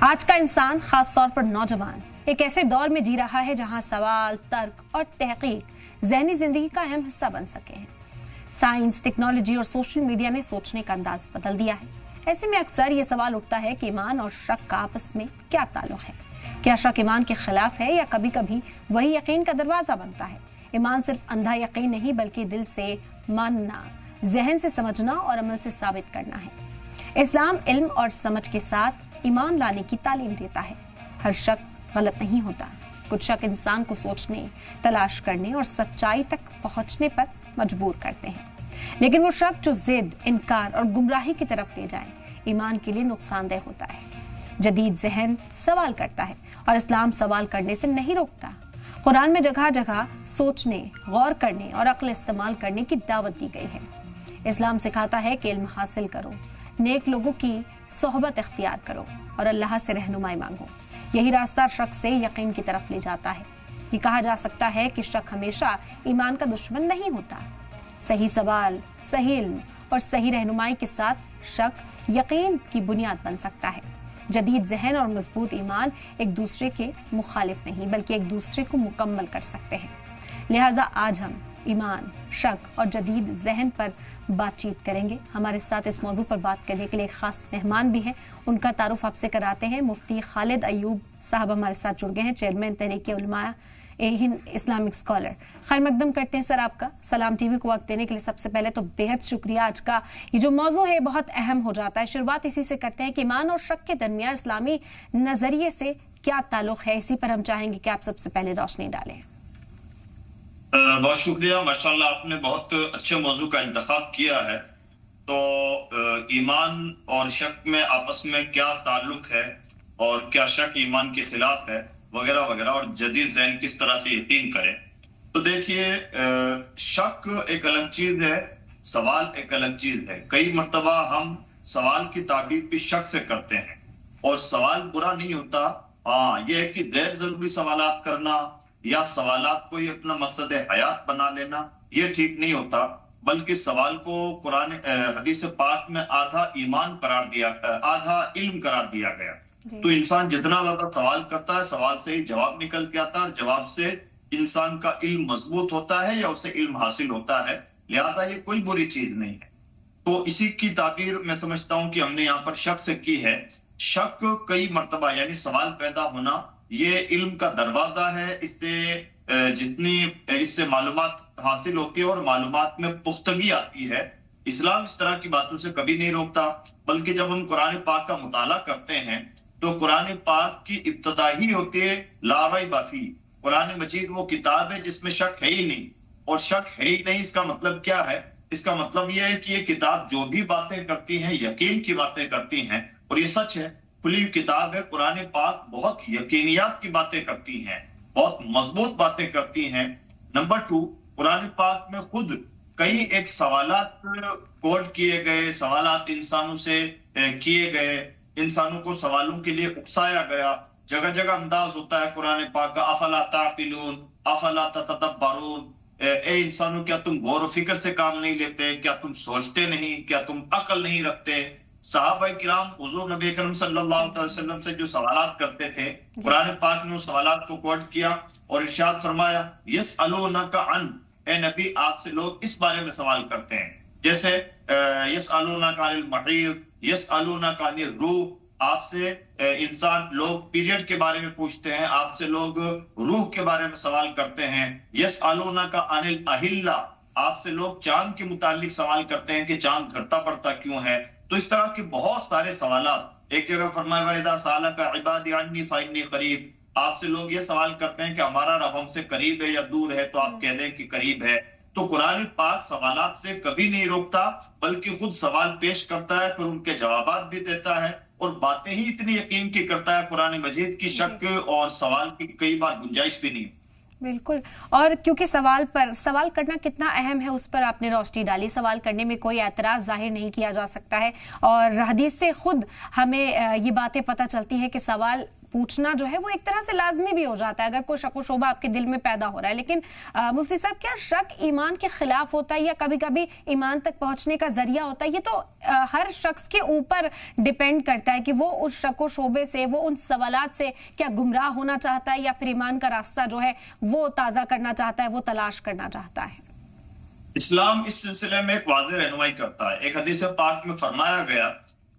आज का इंसान, खास तौर पर नौजवान, एक ऐसे दौर में जी रहा है जहां सवाल, तर्क और तहकीक ज़हनी जिंदगी का अहम हिस्सा बन सके हैं। साइंस, टेक्नोलॉजी और सोशल मीडिया ने सोचने का अंदाज बदल दिया है। ऐसे में अक्सर ये सवाल उठता है कि ईमान और शक का आपस में क्या ताल्लुक है। क्या शक ईमान के खिलाफ है या कभी कभी वही यकीन का दरवाजा बनता है। ईमान सिर्फ अंधा यकीन नहीं बल्कि दिल से मानना, जहन से समझना और अमल से साबित करना है। इस्लाम इल्म और समझ के साथ ईमान लाने की तालीम देता है। हर शक गलत नहीं होता। कुछ शक इंसान को सोचने, तलाश करने और सच्चाई तक पहुंचने पर मजबूर करते हैं, लेकिन वो शक जो जिद, इनकार और गुमराही की तरफ ले जाए, ईमान के लिए नुकसानदेह होता है। जदीद जहन सवाल करता है और इस्लाम सवाल करने से नहीं रोकता। कुरान में जगह जगह सोचने, गौर करने और अक्ल इस्तेमाल करने की दावत दी गई है। इस्लाम सिखाता है कि इल्म हासिल करो, नेक लोगों की सोहबत इख्तियार करो और अल्लाह से रहनुमाई मांगो। यही रास्ता शक से यकीन की तरफ ले जाता है। ये कहा जा सकता है कि शक हमेशा ईमान का दुश्मन नहीं होता। सही सवाल, सही इल्म और सही रहनुमाई के साथ शक यकीन की बुनियाद बन सकता है। जदीद जहन और मजबूत ईमान एक दूसरे के मुखालिफ नहीं बल्कि एक दूसरे को मुकम्मल कर सकते हैं। लिहाजा आज हम ईमान, शक और जदीद जहन पर बातचीत करेंगे। हमारे साथ इस मौजू पर बात करने के लिए एक खास मेहमान भी हैं। उनका तारुफ आपसे कराते हैं। मुफ्ती खालिद अयूब साहब हमारे साथ जुड़ गए हैं, चेयरमैन तहरीक उलमा हिंद, इस्लामिक स्कॉलर। खैर मकदम करते हैं सर आपका। सलाम टीवी को वक्त देने के लिए सबसे पहले तो बेहद शुक्रिया। आज का ये जो मौजू है बहुत अहम हो जाता है। शुरुआत इसी से करते हैं कि ईमान और शक के दरमियान इस्लामी नजरिए से क्या ताल्लुक है। इसी पर हम चाहेंगे कि आप सबसे पहले रोशनी डालें। बहुत शुक्रिया। माशाल्लाह, आपने बहुत अच्छे मौजू का इंतखाब किया है। तो ईमान और शक में आपस में क्या ताल्लुक है और क्या शक ईमान के खिलाफ है वगैरह वगैरह, और जदीद ज़हन किस तरह से यकीन करें। तो देखिए, शक एक अलग चीज है, सवाल एक अलग चीज है। कई मर्तबा हम सवाल की ताबीर भी शक से करते हैं और सवाल बुरा नहीं होता। हाँ, यह है कि गैर जरूरी सवालात करना या सवालात को ही अपना मकसद हयात बना लेना, ये ठीक नहीं होता। बल्कि सवाल को कुरान हदीस पाक में आधा ईमान करार दिया, आधा इल्म करार दिया गया। तो इंसान जितना ज्यादा सवाल करता है, सवाल से ही जवाब निकल के आता है, जवाब से इंसान का इल्म मजबूत होता है या उसे इल्म हासिल होता है। लिहाजा ये कोई बुरी चीज नहीं है। तो इसी की ताबीर मैं समझता हूं कि हमने यहाँ पर शक से की है। शक कई मर्तबा यानी सवाल पैदा होना, ये इल्म का दरवाजा है। इससे मालूमात हासिल होती है और मालूमात में पुख्तगी आती है। इस्लाम इस तरह की बातों से कभी नहीं रोकता, बल्कि जब हम कुरान पाक का मुताला करते हैं तो कुरान पाक की इब्तदा ही होती है ला रैब फी। कुरान मजीद वो किताब है जिसमें शक है ही नहीं, और शक है ही नहीं इसका मतलब क्या है? इसका मतलब यह है कि ये किताब जो भी बातें करती हैं यकीन की बातें करती हैं, और ये सच है। खुली किताब है कुरान पाक, बहुत यकीनियात की बातें करती हैं, बहुत मजबूत बातें करती हैं। नंबर 2, कुरान पाक में खुद कई एक सवालात कोड किए गए, सवालात इंसानों से किए गए, इंसानों को सवालों के लिए उकसाया गया। जगह जगह अंदाज होता है कुरान पाक का, अफला ताक़िलून, अफला ततदब्बरून, ए इंसानों क्या तुम गौर फिक्र से काम नहीं लेते, क्या तुम सोचते नहीं, क्या तुम अकल नहीं रखते। सहाबाए किराम हुजूर नबी करीम सल्लल्लाहु अलैहि वसल्लम से जो सवालात करते थे, कुरान पाक ने उस सवालात को कोट किया और इरशाद फरमाया, यसअलूनका अन, ए नबी आपसे लोग इस बारे में सवाल करते हैं। जैसे यसअलूनका अनिल महीद, यसअलूनका अनिर रूह, आपसे इंसान लोग पीरियड के बारे में पूछते हैं, आपसे लोग रूह के बारे में सवाल करते हैं। यसअलूनका अनिल अहिल्ला, आपसे लोग चांद के मुतालिक सवाल करते हैं कि चांद घटता बढ़ता क्यों है। तो इस तरह के बहुत सारे सवालात। एक जगह फरमाया वइदा सालका इबादी अन्नी फइन्नी करीब, आपसे लोग ये सवाल करते हैं कि हमारा रब हमसे करीब है या दूर है, तो आप कह दें कि करीब है। तो कुरान पाक सवालात से कभी नहीं रोकता, बल्कि खुद सवाल पेश करता है, फिर उनके जवाबात भी देता है, और बातें ही इतनी यकीन की करता है कुरान मजीद की, शक और सवाल की कई बार गुंजाइश भी नहीं। बिल्कुल। और क्योंकि सवाल करना कितना अहम है उस पर आपने रोशनी डाली। सवाल करने में कोई एतराज जाहिर नहीं किया जा सकता है और हदीस से खुद हमें ये बातें पता चलती है कि सवाल पूछना जो है वो एक तरह से लाजमी भी हो जाता है अगर कोई शक व शोबा आपके दिल में पैदा हो रहा है। लेकिन मुफ्ती साहब, क्या शक ईमान के खिलाफ होता है या कभी कभी ईमान तक पहुंचने का जरिया होता है? ये तो हर शख्स के ऊपर डिपेंड करता है कि वो उस शक व शोबे से, वो उन सवालात से क्या गुमराह होना चाहता है या फिर ईमान का रास्ता जो है वो ताज़ा करना चाहता है, वो तलाश करना चाहता है। इस्लाम इस सिलसिले में एक वाज़ेह रहनुमाई करता है। एक हदीस पाक में फरमाया गया,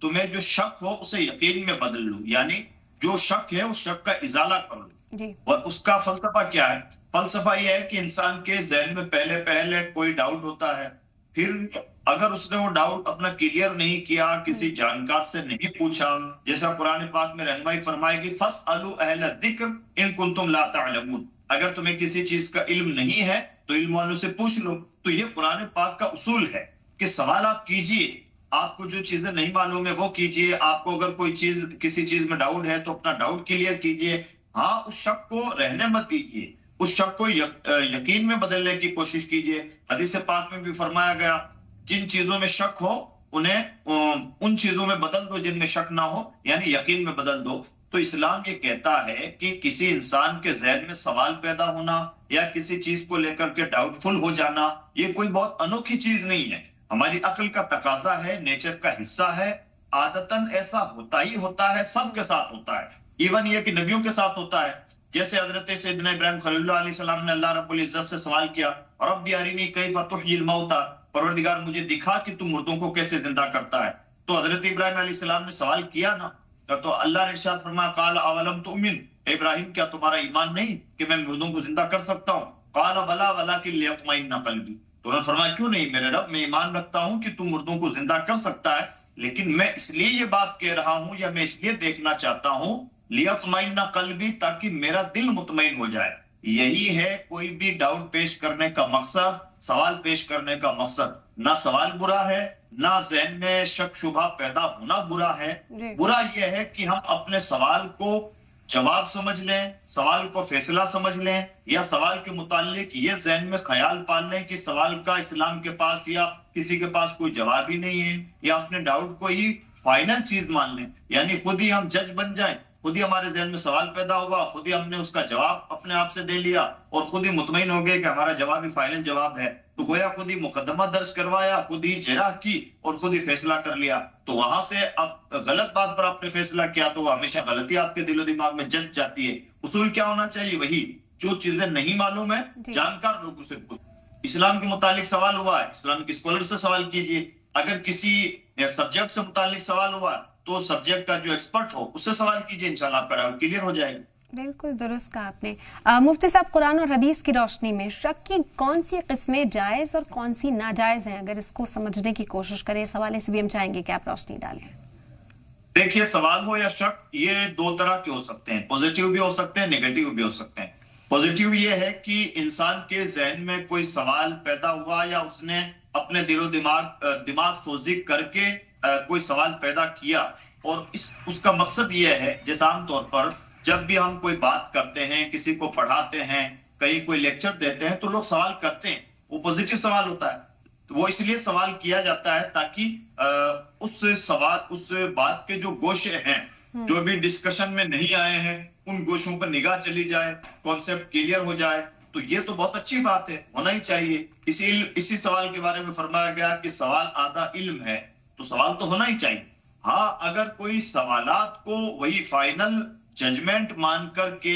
तुम्हें जो शक हो उसे यकीन में बदल लो, यानी जो शक है उस शक का इजाला कर लो जी। और उसका फलसफा क्या है? फलसफा यह है कि इंसान के ज़हन में पहले पहले कोई डाउट होता है, फिर अगर उसने वो डाउट अपना क्लियर नहीं किया, किसी जानकार से नहीं पूछा, जैसा कुरान पाक में रहनुमाई फरमाएगी, फस्अलू अहल ज़िक्र इन कुंतुम ला तअलमून, अगर तुम्हें किसी चीज का इल्म नहीं है तो इल्म वालों से पूछ लो। तो ये कुरान पाक का उसूल है कि सवाल आप कीजिए, आपको जो चीजें नहीं मालूम है वो कीजिए, आपको अगर कोई चीज किसी चीज में डाउट है तो अपना डाउट क्लियर कीजिए। हाँ, उस शक को रहने मत दीजिए, उस शक को यकीन में बदलने की कोशिश कीजिए। हदीस पाक में भी फरमाया गया, जिन चीजों में शक हो उन्हें उन चीजों में बदल दो जिनमें शक ना हो, यानी यकीन में बदल दो। तो इस्लाम ये कहता है कि किसी इंसान के ज़हन में सवाल पैदा होना या किसी चीज को लेकर के डाउटफुल हो जाना, ये कोई बहुत अनोखी चीज नहीं है, हमारी अक्ल का तकाजा है, नेचर का हिस्सा है, आदतन ऐसा होता ही होता है, सबके साथ होता है। इवन ये कि नबियों के साथ होता है। जैसे हजरत सैयदना इब्राहिम खलीलुल्लाह अलैहि सलाम ने अल्लाह रब्बुल इज्जत से सवाल किया, रब्बी अरिनी कैफ तुह्यिल मौता, परवरदिगार मुझे दिखा कि तू मुर्दों को कैसे जिंदा करता है। तो हजरत इब्राहिम अलैहि सलाम ने सवाल किया ना, तो अल्लाह ने इरशाद फरमाया, काल अवलम तुमिन, इब्राहिम क्या तुम्हारा ईमान नहीं कि मैं मुर्दों को जिंदा कर सकता हूँ? काल बला वलाकिन लियत्मइन्ना कल्बी, तो उन्होंने फरमाया, क्यों नहीं मेरे रब, मैं ईमान रखता हूं कि तू मुर्दों को जिंदा कर सकता है, लेकिन मैं इसलिए ये बात कह रहा हूं या मैं इसलिए देखना चाहता हूं, लियत्मइन्ना कल्बी, ताकि मेरा दिल मुतमईन हो जाए। यही है कोई भी डाउट पेश करने का मकसद, सवाल पेश करने का मकसद। ना सवाल बुरा है, ना ज़हन में शक शुबा पैदा होना बुरा है। बुरा यह है कि हम अपने सवाल को जवाब समझ लें, सवाल को फैसला समझ लें, या सवाल के मुताल्लिक ये ज़हन में ख्याल पाल लें कि सवाल का इस्लाम के पास या किसी के पास कोई जवाब ही नहीं है, या अपने डाउट को ही फाइनल चीज मान लें, यानी खुद ही हम जज बन जाएं, खुद ही हमारे ज़हन में सवाल पैदा हुआ, खुद ही हमने उसका जवाब अपने आप से दे लिया और खुद ही मुतमईन हो गए कि हमारा जवाब ही फाइनल जवाब है। तो गोया खुद ही मुकदमा दर्ज करवाया, खुद ही जराह की और खुद ही फैसला कर लिया। तो वहां से अब गलत बात पर आपने फैसला किया तो हमेशा गलती आपके दिलो दिमाग में जज जाती है। उसूल क्या होना चाहिए? वही, जो चीजें नहीं मालूम है जानकार लोगों से पूछो। इस्लाम के मुतालिक सवाल हुआ है, इस्लाम के स्कॉलर से सवाल कीजिए। अगर किसी सब्जेक्ट से मुतालिक सवाल हुआ तो सब्जेक्ट का जो एक्सपर्ट हो उससे सवाल कीजिए, इंशाल्लाह आपका डाउट क्लियर हो जाएगा। बिल्कुल दुरुस्त कहा आपने। मुफ्ती साहब, कुरान और हदीस की रोशनी में शक की कौन सी किस्में जायज़ और कौन सी नाजायज़ हैं, अगर इसको समझने की कोशिश करें, इस हवाले से भी हम चाहेंगे कि आप रोशनी डालें। देखिए, सवाल हो या शक, ये दो तरह के हो सकते हैं, पॉजिटिव भी हो सकते हैं, नेगेटिव भी हो सकते हैं। पॉजिटिव ये है कि इंसान के जहन में कोई सवाल पैदा हुआ या उसने अपने दिलो दिमाग सोजी करके कोई सवाल पैदा किया, और उसका मकसद ये है, जैसे आमतौर पर जब भी हम कोई बात करते हैं, किसी को पढ़ाते हैं, कहीं कोई लेक्चर देते हैं, तो लोग सवाल करते हैं, वो पॉजिटिव सवाल होता है। तो वो इसलिए सवाल किया जाता है ताकि उस बात के जो गोशे हैं, जो भी डिस्कशन में नहीं आए हैं, उन गोशों पर निगाह चली जाए, कॉन्सेप्ट क्लियर हो जाए। तो ये तो बहुत अच्छी बात है, होना ही चाहिए। इसी सवाल के बारे में फरमाया गया कि सवाल आधा इल्म है, तो सवाल तो होना ही चाहिए। हाँ, अगर कोई सवालात को वही फाइनल जजमेंट मान करके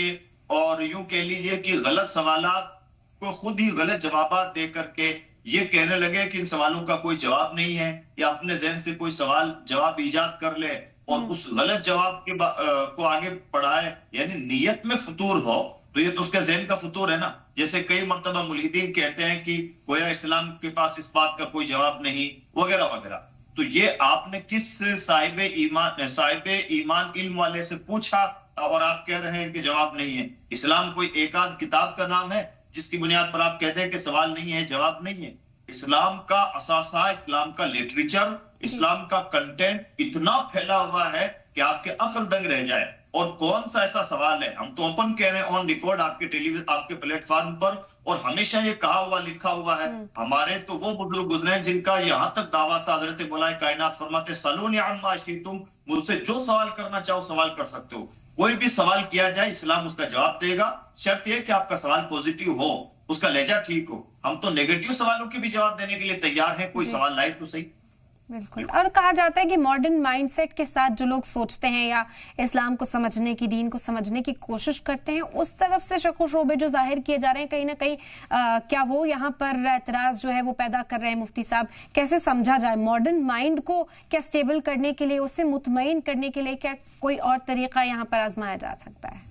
और यूं कह लीजिए कि गलत सवालात को खुद ही गलत जवाब दे करके ये कहने लगे कि इन सवालों का कोई जवाब नहीं है, या अपने जहन से कोई सवाल जवाब इजाद कर ले और उस गलत जवाब को आगे बढ़ाए, यानी नीयत में फतूर हो, तो ये तो उसका जहन का फतूर है ना। जैसे कई मर्तबा मुल्हिदीन कहते हैं कि गोया इस्लाम के पास इस बात का कोई जवाब नहीं, वगैरह वगैरह। तो ये आपने किस साहिब ईमान इल्म वाले से पूछा और आप कह रहे हैं कि जवाब नहीं है? इस्लाम कोई एक आध किताब का नाम है जिसकी बुनियाद पर आप कहते हैं कि सवाल नहीं है, जवाब नहीं है? इस्लाम का असासा, इस्लाम का लिटरेचर, इस्लाम का कंटेंट इतना फैला हुआ है कि आपके अक्ल दंग रह जाए। और कौन सा ऐसा सवाल है, हम तो ओपन कह रहे हैं ऑन रिकॉर्ड आपके टेलीविजन, आपके प्लेटफॉर्म पर, और हमेशा ये कहा हुआ लिखा हुआ है। हमारे तो वो बुजुर्ग गुजरे हैं जिनका यहाँ तक दावा था, हजरत मौला कायनात फरमाते सलूनी अम्मा शि'तुम, मुझसे जो सवाल करना चाहो सवाल कर सकते हो। कोई भी सवाल किया जाए इस्लाम उसका जवाब देगा, शर्त यह कि आपका सवाल पॉजिटिव हो, उसका लहजा ठीक हो। हम तो नेगेटिव सवालों के भी जवाब देने के लिए तैयार हैं, कोई सवाल लाए तो सही। बिल्कुल। और कहा जाता है कि मॉडर्न माइंडसेट के साथ जो लोग सोचते हैं या इस्लाम को समझने की, दीन को समझने की कोशिश करते हैं, उस तरफ से शक व शोबे जो जाहिर किए जा रहे हैं, कहीं ना कहीं क्या वो यहाँ पर एतराज जो है वो पैदा कर रहे हैं? मुफ्ती साहब, कैसे समझा जाए मॉडर्न माइंड को? क्या स्टेबल करने के लिए, उससे मुतमईन करने के लिए क्या कोई और तरीका यहाँ पर आजमाया जा सकता है?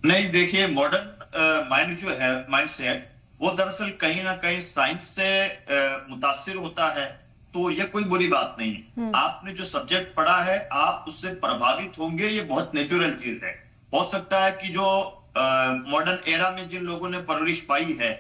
नहीं, देखिए, मॉडर्न माइंड जो है, माइंड सेट, वो दरअसल कहीं ना कहीं साइंस से मुतासिर होता है, तो ये कोई बुरी बात नहीं है। आपने जो सब्जेक्ट पढ़ा है आप उससे प्रभावित होंगे, ये बहुत नेचुरल चीज है। हो सकता है कि जो मॉडर्न एरा में जिन लोगों ने परवरिश पाई है,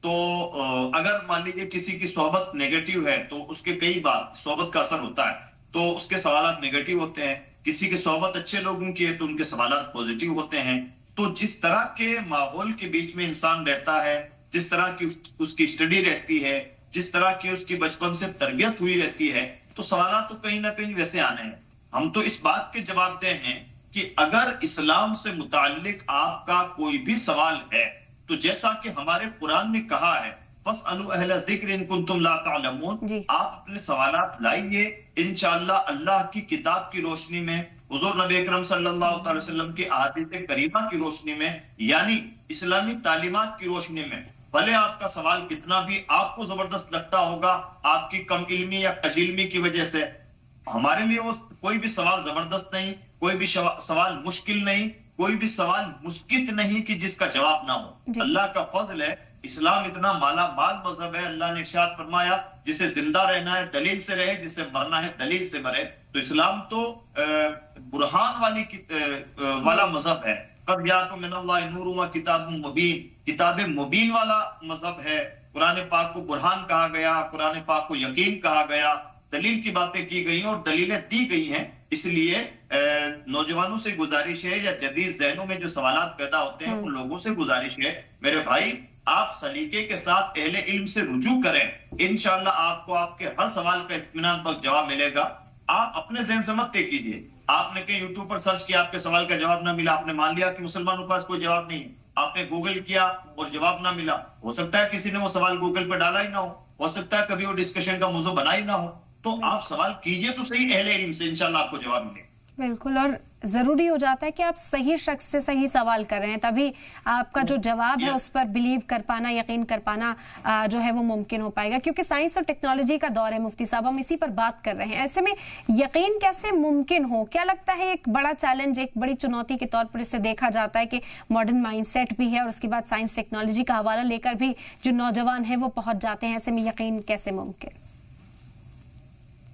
तो अगर मान लीजिए किसी की सोहबत नेगेटिव है तो उसके कई बार सोहबत का असर होता है, तो उसके सवालात नेगेटिव होते हैं। किसी की सोहबत अच्छे लोगों की है तो उनके सवालात पॉजिटिव होते हैं। तो जिस तरह के माहौल के बीच में इंसान रहता है, जिस तरह की उसकी स्टडी रहती है, जिस तरह की उसकी बचपन से तरबियत हुई रहती है, तो सवाल तो कहीं ना कहीं वैसे आने हैं। हम तो इस बात के जवाबदेह हैं कि अगर इस्लाम से मुताल्लिक आपका कोई भी सवाल है, तो जैसा कि हमारे कुरान ने कहा है, फस्अलू अहला ज़िक्र इन कुंतुम ला तालमून, आप अपने सवालात लाइए, इंशाअल्लाह अल्लाह की किताब की रोशनी में, हुजूर नबी अकरम सल्लल्लाहु अलैहि वसल्लम की अहादीस करीमा की रोशनी में, यानी इस्लामी तालीमात की रोशनी में, भले आपका सवाल कितना भी आपको जबरदस्त लगता होगा आपकी कम इल्मी या कजीलमी की वजह से, हमारे लिए वो कोई भी सवाल जबरदस्त नहीं, कोई भी सवाल मुश्किल नहीं, कोई भी सवाल मुस्कित नहीं कि जिसका जवाब ना हो। अल्लाह का फजल है, इस्लाम इतना माला माल मजहब है। अल्लाह ने इरशाद फरमाया, जिसे जिंदा रहना है दलील से रहे, जिसे मरना है दलील से मरे। तो इस्लाम तो बुरहान वाला मजहब है। कद जाअकुम मिनल्लाहि नूरुन व किताबुम मुबीन, किताब मुबीन वाला मजहब है। कुरान पाक को बुरहान कहा गया, कुरान पाक को यकीन कहा गया, दलील की बातें की गई और दलीलें दी गई हैं। इसलिए नौजवानों से गुजारिश है, या जदीद ज़हनों में जो सवालात पैदा होते हैं उन लोगों से गुजारिश है, मेरे भाई आप सलीके के साथ अहले इल्म से रुजू करें, इंशाअल्लाह आपको आपके हर सवाल का इत्मीनान पर जवाब मिलेगा। आप अपने ज़हन से मत तय कीजिए। आपने कहीं यूट्यूब पर सर्च किया, आपके सवाल का जवाब ना मिला, आपने मान लिया कि मुसलमानों के पास कोई जवाब नहीं है। आपने गूगल किया और जवाब ना मिला, हो सकता है किसी ने वो सवाल गूगल पर डाला ही ना हो सकता है कभी वो डिस्कशन का मौजू बना ही ना हो। तो आप सवाल कीजिए तो सही अहले इल्म से, इंशाल्लाह आपको जवाब मिलेगा। बिल्कुल, और जरूरी हो जाता है कि आप सही शख्स से सही सवाल कर रहे हैं, तभी आपका जो जवाब है उस पर बिलीव कर पाना, यकीन कर पाना जो है वो मुमकिन हो पाएगा। क्योंकि साइंस और टेक्नोलॉजी का दौर है मुफ्ती साहब, हम इसी पर बात कर रहे हैं। ऐसे में यकीन कैसे मुमकिन हो? क्या लगता है एक बड़ा चैलेंज, एक बड़ी चुनौती के तौर पर इसे देखा जाता है कि मॉडर्न माइंडसेट भी है और उसके बाद साइंस टेक्नोलॉजी का हवाला लेकर भी जो नौजवान है वो पहुंच जाते हैं। ऐसे में यकीन कैसे मुमकिन?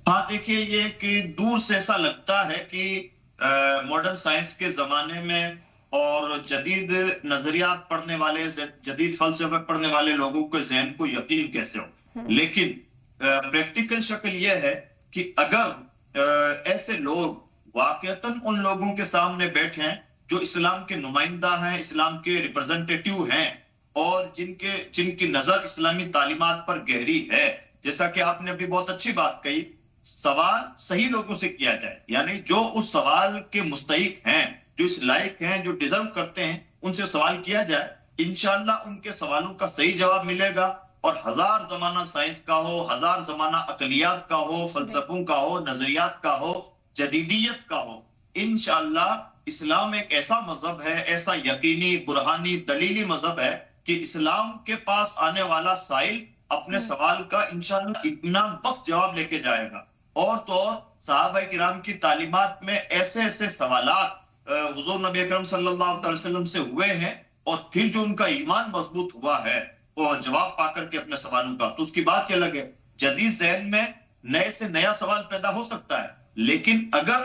हाँ, देखिए, ये कि दूर से ऐसा लगता है कि मॉडर्न साइंस के जमाने में और जदीद नजरियात पढ़ने वाले, जदीद फलसफे पढ़ने वाले लोगों के ज़हन को यकीन कैसे हो। लेकिन प्रैक्टिकल शक्ल यह है कि अगर ऐसे लोग वाकईतन उन लोगों के सामने बैठे हैं जो इस्लाम के नुमाइंदा हैं, इस्लाम के रिप्रेजेंटेटिव हैं, और जिनकी नजर इस्लामी तालीमात पर गहरी है, जैसा कि आपने अभी बहुत अच्छी बात कही, सवाल सही लोगों से किया जाए, यानी जो उस सवाल के मुस्तहिक हैं, जो इस लायक हैं, जो डिजर्व करते हैं, उनसे सवाल किया जाए, इंशाअल्लाह उनके सवालों का सही जवाब मिलेगा। और हजार जमाना साइंस का हो, हजार जमाना अकलियात का हो, फलसफों का हो, नजरियात का हो, जदीदियत का हो, इंशाअल्लाह इस्लाम एक ऐसा मजहब है, ऐसा यकीनी, बुरहानी, दलीली मजहब है कि इस्लाम के पास आने वाला साइल अपने सवाल का इंशाअल्लाह इत्मीनान बख्श जवाब लेके जाएगा। और तो और सहाबा किराम की तालीमात में ऐसे ऐसे सवालात हुजूर नबी अकरम सल्लल्लाहु अलैहि वसल्लम से हुए हैं, और फिर जो उनका ईमान मजबूत हुआ है वो जवाब पाकर के अपने सवालों का, तो उसकी बात ही अलग है। जदीद ज़हन में नए से नया सवाल पैदा हो सकता है, लेकिन अगर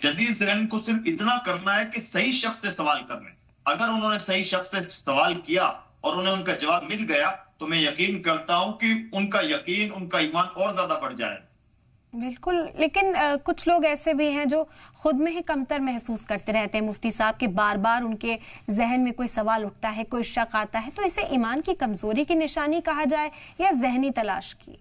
जदीद ज़हन को सिर्फ इतना करना है कि सही शख्स से सवाल कर लें, अगर उन्होंने सही शख्स से सवाल किया और उन्हें उनका जवाब मिल गया, तो मैं यकीन करता हूं कि उनका यकीन, उनका ईमान और ज्यादा बढ़ जाएगा। बिल्कुल, लेकिन कुछ लोग ऐसे भी हैं जो खुद में ही कमतर महसूस करते रहते हैं मुफ्ती साहब के बार बार उनके जहन में कोई सवाल उठता है, कोई शक आता है, तो इसे ईमान की कमजोरी की निशानी कहा जाए या जहनी तलाश की?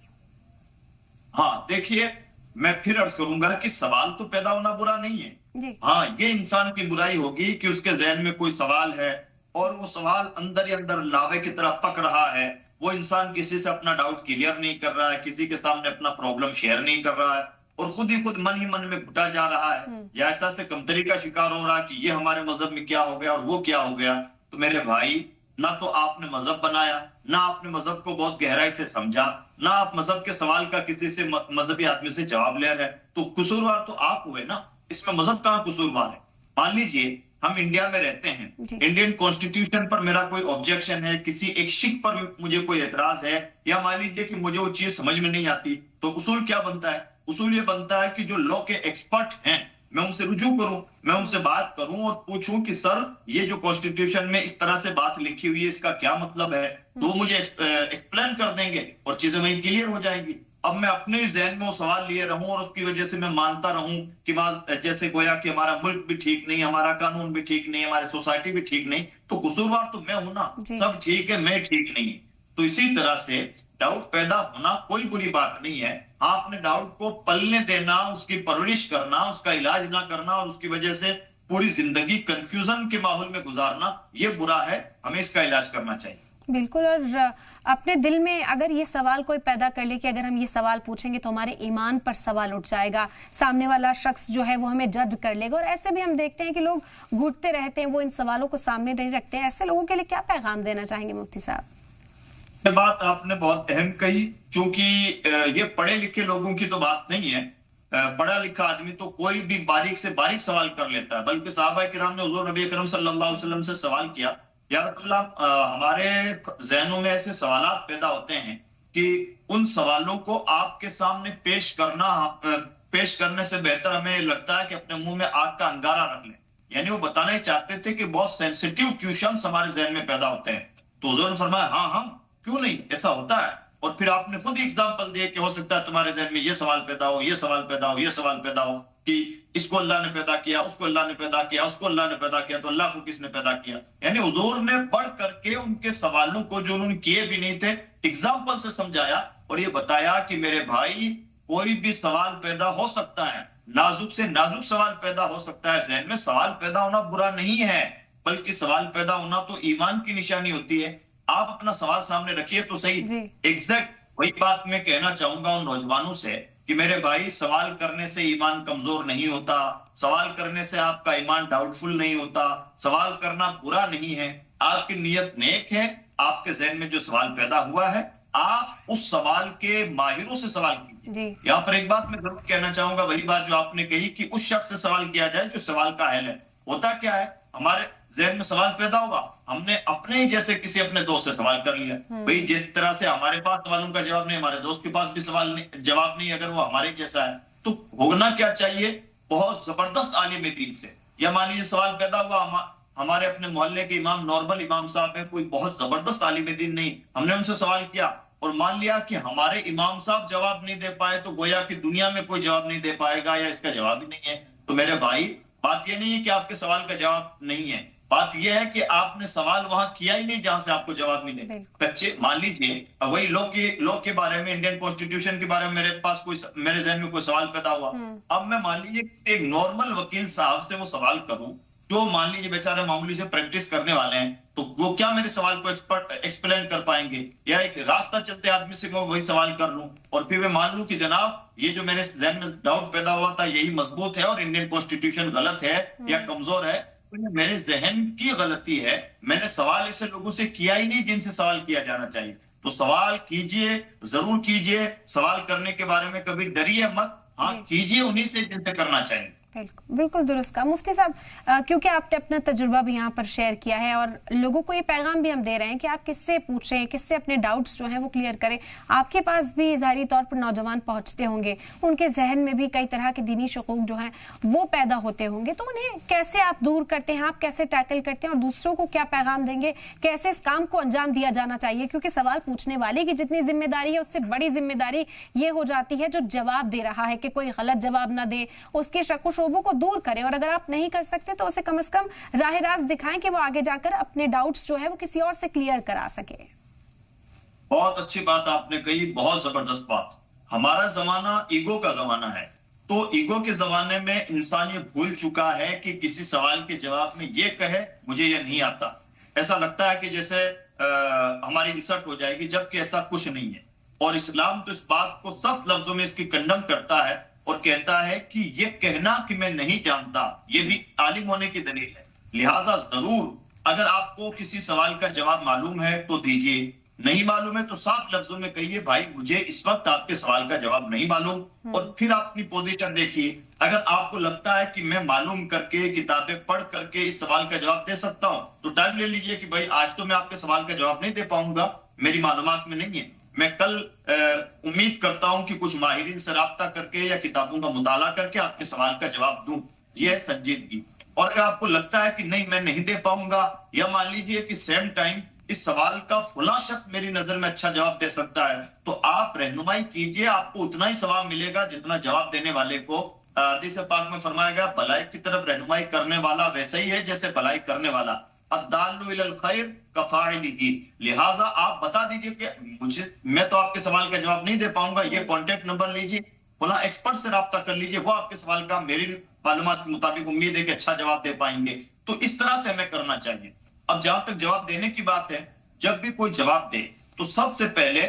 हाँ देखिए, मैं फिर अर्ज करूंगा कि सवाल तो पैदा होना बुरा नहीं है जी। हाँ, ये इंसान की बुराई होगी कि उसके जहन में कोई सवाल है और वो सवाल अंदर ही अंदर लावे की तरह पक रहा है। वो इंसान किसी से अपना डाउट क्लियर नहीं कर रहा है, किसी के सामने अपना प्रॉब्लम शेयर नहीं कर रहा है और खुद ही खुद मन ही मन में घुटा जा रहा है या ऐसा से कमतरी का शिकार हो रहा है कि ये हमारे मजहब में क्या हो गया और वो क्या हो गया। तो मेरे भाई, ना तो आपने मजहब बनाया, ना आपने मजहब को बहुत गहराई से समझा, ना आप मजहब के सवाल का किसी से मजहबी आदमी से जवाब ले रहे, तो कसूरवार तो आप हुए ना, इसमें मजहब कहाँ कसूरवार है। मान लीजिए हम इंडिया में रहते हैं, इंडियन कॉन्स्टिट्यूशन पर मेरा कोई ऑब्जेक्शन है, किसी एक शिक पर मुझे कोई एतराज है, या मान लीजिए कि मुझे वो चीज समझ में नहीं आती, तो उसूल क्या बनता है? उसूल ये बनता है कि जो लॉ के एक्सपर्ट हैं मैं उनसे रुजू करूं, मैं उनसे बात करूं और पूछूं कि सर ये जो कॉन्स्टिट्यूशन में इस तरह से बात लिखी हुई है इसका क्या मतलब है, तो मुझे एक्सप्लेन कर देंगे और चीजें वहीं क्लियर हो जाएंगी। अब मैं अपने जहन में वो सवाल लिए रहूं और उसकी वजह से मैं मानता रहूं कि जैसे गोया कि हमारा मुल्क भी ठीक नहीं, हमारा कानून भी ठीक नहीं, हमारी सोसाइटी भी ठीक नहीं, तो कसूरवार तो मैं हूं ना, सब ठीक है मैं ठीक नहीं। तो इसी तरह से डाउट पैदा होना कोई बुरी बात नहीं है। आपने डाउट को पलने देना, उसकी परवरिश करना, उसका इलाज ना करना और उसकी वजह से पूरी जिंदगी कंफ्यूजन के माहौल में गुजारना, ये बुरा है, हमें इसका इलाज करना चाहिए। बिल्कुल, और अपने दिल में अगर ये सवाल कोई पैदा कर ले कि अगर हम ये सवाल पूछेंगे तो हमारे ईमान पर सवाल उठ जाएगा, सामने वाला शख्स जो है वो हमें जज कर लेगा, और ऐसे भी हम देखते हैं कि लोग घुटते रहते हैं, वो इन सवालों को सामने नहीं रखते हैं। ऐसे लोगों के लिए क्या पैगाम देना चाहेंगे मुफ्ती साहब? ये बात आपने बहुत अहम कही, क्योंकि ये पढ़े लिखे लोगों की तो बात नहीं है। पढ़ा लिखा आदमी तो कोई भी बारीक से बारीक सवाल कर लेता है, बल्कि सहाबा किराम ने हुजूर नबी अकरम सल्लल्लाहु अलैहि वसल्लम से सवाल किया, या रसूलल्लाह, हमारे जहनों में ऐसे सवालात पैदा होते हैं कि उन सवालों को आपके सामने पेश करने से बेहतर हमें लगता है कि अपने मुंह में आग का अंगारा रख लें। यानी वो बताना ही चाहते थे कि बहुत सेंसिटिव क्वेश्चंस हमारे जहन में पैदा होते हैं। तो हुजूर ने फरमाया हाँ हाँ क्यों नहीं, ऐसा होता है। और फिर आपने खुद ही एग्जाम्पल दिए कि हो सकता है तुम्हारे जहन में ये सवाल पैदा हो, ये सवाल पैदा हो, ये सवाल पैदा हो कि इसको अल्लाह ने पैदा किया, उसको अल्लाह ने पैदा किया, उसको अल्लाह ने पैदा किया, तो अल्लाह को किसने पैदा किया। यानी हुजूर ने पढ़ करके उनके सवालों को जो उन्होंने किए भी नहीं थे एग्जाम्पल से समझाया और ये बताया कि मेरे भाई कोई भी सवाल पैदा हो सकता है, नाजुक से नाजुक सवाल पैदा हो सकता है। जहन में सवाल पैदा होना बुरा नहीं है, बल्कि सवाल पैदा होना तो ईमान की निशानी होती है। आप अपना सवाल सामने रखिए तो सही। एग्जैक्ट वही बात मैं कहना चाहूंगा उन नौजवानों से कि मेरे भाई सवाल करने से ईमान कमजोर नहीं होता, सवाल करने से आपका ईमान डाउटफुल नहीं होता, सवाल करना बुरा नहीं है। आपकी नीयत नेक है, आपके जहन में जो सवाल पैदा हुआ है आप उस सवाल के माहिरों से सवाल कीजिए। यहाँ पर एक बात मैं जरूर कहना चाहूंगा, वही बात जो आपने कही कि उस शख्स से सवाल किया जाए जो सवाल का अहल है। होता क्या है, हमारे जहन में सवाल पैदा होगा, हमने अपने ही जैसे किसी अपने दोस्त से सवाल कर लिया। भाई जिस तरह से हमारे पास सवालों का जवाब नहीं, हमारे दोस्त के पास भी सवाल नहीं, जवाब नहीं, अगर वो हमारे जैसा है तो होना क्या चाहिए, बहुत जबरदस्त आलिम दीन से। या मान लीजिए सवाल पैदा हुआ, हमारे अपने मोहल्ले के इमाम, नॉर्मल इमाम साहब है, कोई बहुत जबरदस्त आलिम दीन नहीं, हमने उनसे सवाल किया और मान लिया कि हमारे इमाम साहब जवाब नहीं दे पाए तो गोया कि दुनिया में कोई जवाब नहीं दे पाएगा या इसका जवाब ही नहीं है। तो मेरे भाई बात यह नहीं है कि आपके सवाल का जवाब नहीं है, बात यह है कि आपने सवाल वहां किया ही नहीं जहां से आपको जवाब नहीं दे कच्चे। मान लीजिए वही लॉ के बारे में, इंडियन कॉन्स्टिट्यूशन के बारे में मेरे जहन में कोई सवाल पैदा हुआ। अब मैं मान लीजिए एक नॉर्मल वकील साहब से वो सवाल करूं जो मान लीजिए बेचारे मामूली से प्रैक्टिस करने वाले हैं, तो वो क्या मेरे सवाल को एक्सप्लेन कर पाएंगे? या एक रास्ता चलते आदमी से मैं वही सवाल कर लूं और फिर मैं मान लूं कि जनाब ये जो मेरे जहन में डाउट पैदा हुआ था यही मजबूत है और इंडियन कॉन्स्टिट्यूशन गलत है या कमजोर है, तो मेरे जहन की गलती है, मैंने सवाल ऐसे लोगों से किया ही नहीं जिनसे सवाल किया जाना चाहिए। तो सवाल कीजिए, जरूर कीजिए, सवाल करने के बारे में कभी डरिए मत, हाँ कीजिए उन्हीं से जिनसे करना चाहिए। बिल्कुल बिल्कुल दुरुस्त कहा मुफ्ती साहब, क्योंकि आपने अपना तजुर्बा भी यहाँ पर शेयर किया है और लोगों को ये पैगाम भी हम दे रहे हैं कि आप किससे पूछें, किससे अपने डाउट्स जो हैं वो क्लियर करें। आपके पास भी ज़ाहिरी तौर पर नौजवान पहुँचते होंगे, उनके जहन में भी कई तरह के दीनी शुकूक जो हैं वो पैदा होते होंगे, तो उन्हें कैसे आप दूर करते हैं, आप कैसे टैकल करते हैं और दूसरों को क्या पैगाम देंगे, कैसे इस काम को अंजाम दिया जाना चाहिए? क्योंकि सवाल पूछने वाले की जितनी जिम्मेदारी है उससे बड़ी जिम्मेदारी ये हो जाती है जो जवाब दे रहा है कि कोई गलत जवाब ना दे, उसके शक शोबों को दूर करें, और अगर आप नहीं कर सकते तो उसे कम से कम राह रास्त दिखाएं कि वो आगे जाकर अपने डाउट्स जो है वो किसी और से क्लियर करा सके। बहुत अच्छी बात आपने कही, बहुत जबरदस्त बात। हमारा जमाना ईगो का जमाना है, तो ईगो के जमाने में इंसान ये भूल चुका है कि किसी सवाल के जवाब में ये कहे मुझे ये नहीं आता। ऐसा लगता है कि जैसे हमारी इंसल्ट हो जाएगी, जबकि ऐसा कुछ नहीं है। और इस्लाम तो इस बात को सख्त लफ्जों में इसकी कंडम करता है और कहता है कि ये कहना कि मैं नहीं जानता ये भी आलिम होने की दलील है। लिहाजा जरूर अगर आपको किसी सवाल का जवाब मालूम है तो दीजिए, नहीं मालूम है तो साफ लफ्जों में कहिए भाई मुझे इस वक्त आपके सवाल का जवाब नहीं मालूम, और फिर अपनी पोजीशन देखिए। अगर आपको लगता है कि मैं मालूम करके किताबें पढ़ करके इस सवाल का जवाब दे सकता हूं तो टाइम ले लीजिए कि भाई आज तो मैं आपके सवाल का जवाब नहीं दे पाऊंगा, मेरी मालूमात में नहीं है। मैं कल उम्मीद करता हूं कि कुछ माहिरीन से राब्ता करके या किताबों का मुताला करके आपके सवाल का जवाब दूं। यह है संजीदगी। और अगर आपको लगता है कि नहीं मैं नहीं दे पाऊंगा, या मान लीजिए कि सेम टाइम इस सवाल का फला शख्स मेरी नजर में अच्छा जवाब दे सकता है, तो आप रहनुमाई कीजिए, आपको उतना ही सवाब मिलेगा जितना जवाब देने वाले को। हदीस पाक में फरमाया गया भलाई की तरफ रहनुमाई करने वाला वैसे ही है जैसे भलाई करने वाला। अद्दालु इलल खैर कफाइलिही। लिहाजा आप बता दीजिए कि मुझे मैं तो आपके सवाल का जवाब नहीं दे पाऊंगा, ये कॉन्टेक्ट नंबर लीजिए, फला एक्सपर्ट से राब्ता कर लीजिए, वो आपके सवाल का मेरी मालूमात के मुताबिक उम्मीद है कि अच्छा जवाब दे पाएंगे। तो इस तरह से हमें करना चाहिए। अब जहां तक जवाब देने की बात है, जब भी कोई जवाब दे तो सबसे पहले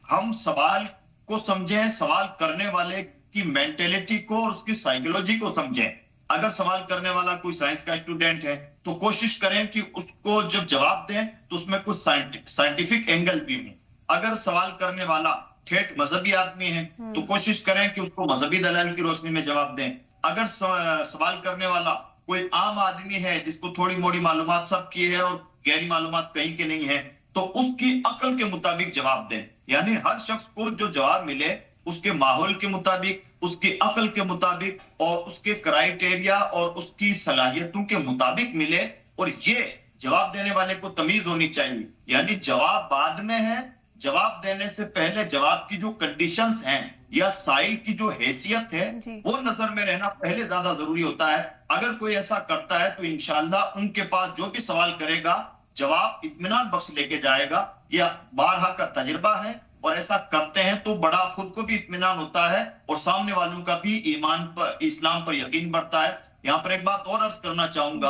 हम सवाल को समझें, सवाल करने वाले की मेंटेलिटी को और उसकी साइकोलॉजी को समझें। अगर सवाल करने वाला कोई साइंस का स्टूडेंट है तो कोशिश करें कि उसको जब जवाब दें तो उसमें कुछ साइंटिफिक एंगल भी हो। अगर सवाल करने वाला ठेठ मजहबी आदमी है तो कोशिश करें कि उसको मजहबी दलाल की रोशनी में जवाब दें। अगर सवाल करने वाला कोई आम आदमी है जिसको थोड़ी मोड़ी मालूमात सबकी है और गहरी मालूमात कहीं के नहीं है, तो उसकी अक्ल के मुताबिक जवाब दें। यानी हर शख्स को जो जवाब मिले उसके माहौल के मुताबिक, उसकी अक्ल के मुताबिक और उसके क्राइटेरिया और उसकी सलाहियतों के मुताबिक मिले। और ये जवाब देने वाले को तमीज होनी चाहिए, यानी जवाब बाद में है, जवाब देने से पहले जवाब की जो कंडीशंस हैं या साइल की जो हैसियत है वो नजर में रहना पहले ज्यादा जरूरी होता है। अगर कोई ऐसा करता है तो इंशाअल्लाह उनके पास जो भी सवाल करेगा जवाब इत्मीनान बख्श लेके जाएगा। यह बारहा का तजुर्बा है, और ऐसा करते हैं तो बड़ा खुद को भी इत्मीनान होता है और सामने वालों का भी ईमान पर, इस्लाम पर यकीन बढ़ता है। यहाँ पर एक बात और अर्ज करना चाहूंगा,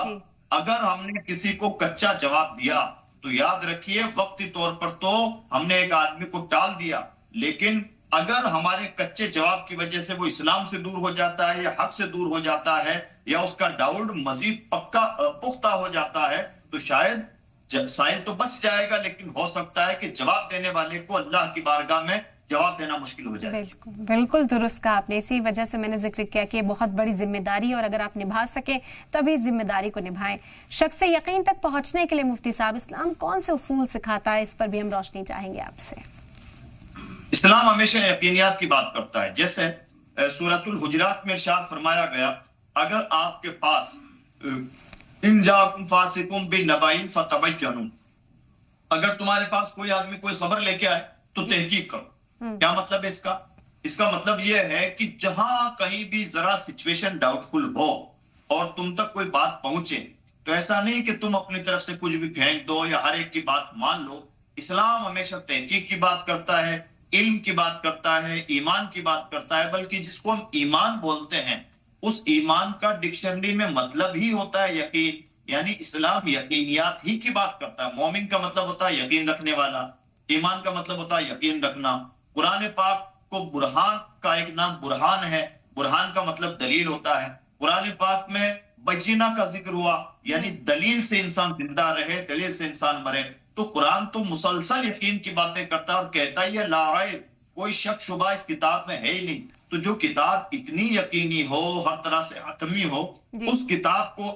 अगर हमने किसी को कच्चा जवाब दिया तो याद रखिए वक्ती तौर पर तो हमने एक आदमी को टाल दिया, लेकिन अगर हमारे कच्चे जवाब की वजह से वो इस्लाम से दूर हो जाता है या हक से दूर हो जाता है या उसका डाउट मजीद पक्का पुख्ता हो जाता है तो शायद साइल तो बच जाएगा, लेकिन हो सकता है कि जवाब देने वाले को अल्लाह की बारगाह में जवाब देना मुश्किल हो जाए। बिल्कुल बिल्कुल दुरुस्त कहा आपने। इसी वजह से मैंने जिक्र किया कि बहुत बड़ी जिम्मेदारी है और अगर आप निभा सके तभी इस जिम्मेदारी को निभाएं। शख्स यकीन तक पहुंचने के लिए मुफ्ती साहब इस्लाम कौन से उसूल सिखाता है, इस पर भी हम रोशनी चाहेंगे आपसे। इस्लाम हमेशा यकीनियात की बात करता है। जैसे सूरतुल हुजरात में इरशाद फरमाया गया, अगर आपके पास इन जाकुम फासिकुम बिनबाइन फतबय्यनु, अगर तुम्हारे पास कोई आदमी कोई खबर लेके आए तो तहकीक करो। क्या मतलब है इसका? इसका मतलब यह है कि जहां कहीं भी जरा सिचुएशन डाउटफुल हो और तुम तक कोई बात पहुंचे तो ऐसा नहीं कि तुम अपनी तरफ से कुछ भी फेंक दो या हर एक की बात मान लो। इस्लाम हमेशा तहकीक की बात करता है, इल्म की बात करता है, ईमान की बात करता है, बल्कि जिसको हम ईमान बोलते हैं उस ईमान का डिक्शनरी में मतलब ही होता है यकीन। यानी इस्लाम यकीनियात ही की बात करता है। मोमिन का मतलब होता है यकीन रखने वाला, ईमान का मतलब होता है यकीन रखना। कुरान पाक को बुरहान का एक नाम बुरहान है, बुरहान का मतलब दलील होता है। कुरान पाक में बजीना का जिक्र हुआ, यानी दलील से इंसान जिंदा रहे, दलील से इंसान मरे। तो कुरान तो मुसलसल यकीन की बातें करता है और कहता ही है ला रैब, कोई शक शुबा इस किताब में है ही नहीं। तो जो किताब इतनी यकीनी हो, हर तरह से हतमी हो, उस किताब को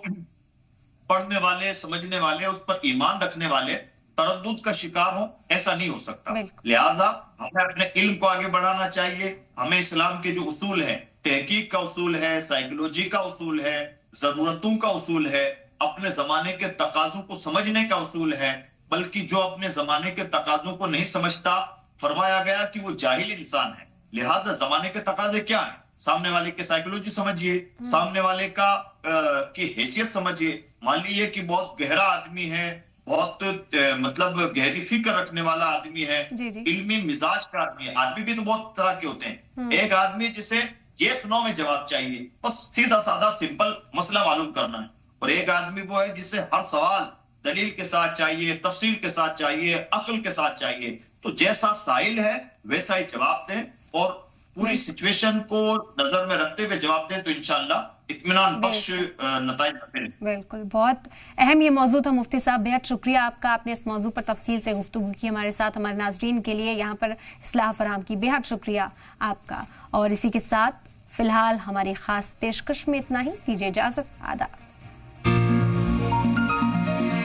पढ़ने वाले, समझने वाले, उस पर ईमान रखने वाले तरद्दुद का शिकार हो, ऐसा नहीं हो सकता। लिहाजा हमें अपने इल्म को आगे बढ़ाना चाहिए। हमें इस्लाम के जो उसूल है, तहकीक का उसूल है, साइकोलॉजी का उसूल है, जरूरतों का उसूल है, अपने जमाने के तकाजों को समझने का उसूल है, बल्कि जो अपने जमाने के तकाजों को नहीं समझता, फरमाया गया कि वो जाहिल इंसान है। लिहाजा जमाने के तकाजे क्या है, सामने वाले की साइकोलॉजी समझिए, सामने वाले का की हैसियत समझिए। मान लीजिए कि बहुत गहरा आदमी है, बहुत मतलब गहरी फिक्र रखने वाला आदमी है, इल्मी मिजाज का आदमी है। आदमी भी तो बहुत तरह के होते हैं। एक आदमी जिसे यस नो में जवाब चाहिए, बस सीधा साधा सिंपल मसला मालूम करना है, और एक आदमी वो है जिसे हर सवाल दलील के साथ चाहिए, तफसील के साथ चाहिए, अक्ल के साथ चाहिए। तो जैसा साइल है वैसा ही जवाब दें, और पूरी सिचुएशन को नजर में रखते हुए जवाब दें, तो इंशाल्लाह इत्मीनान बख्श नताइज मिलेंगे। बिल्कुल, बहुत अहम ये मौजू था मुफ्ती साहब। बेहद शुक्रिया आपका, आपने इस मौजू पर तफसील से गुफ्तगू की हमारे साथ, हमारे नाजरीन के लिए यहाँ पर इस्लाह फराहम की। बेहद शुक्रिया आपका। और इसी के साथ फिलहाल हमारी खास पेशकश में इतना ही। दीजिए इजाजत, आदाब।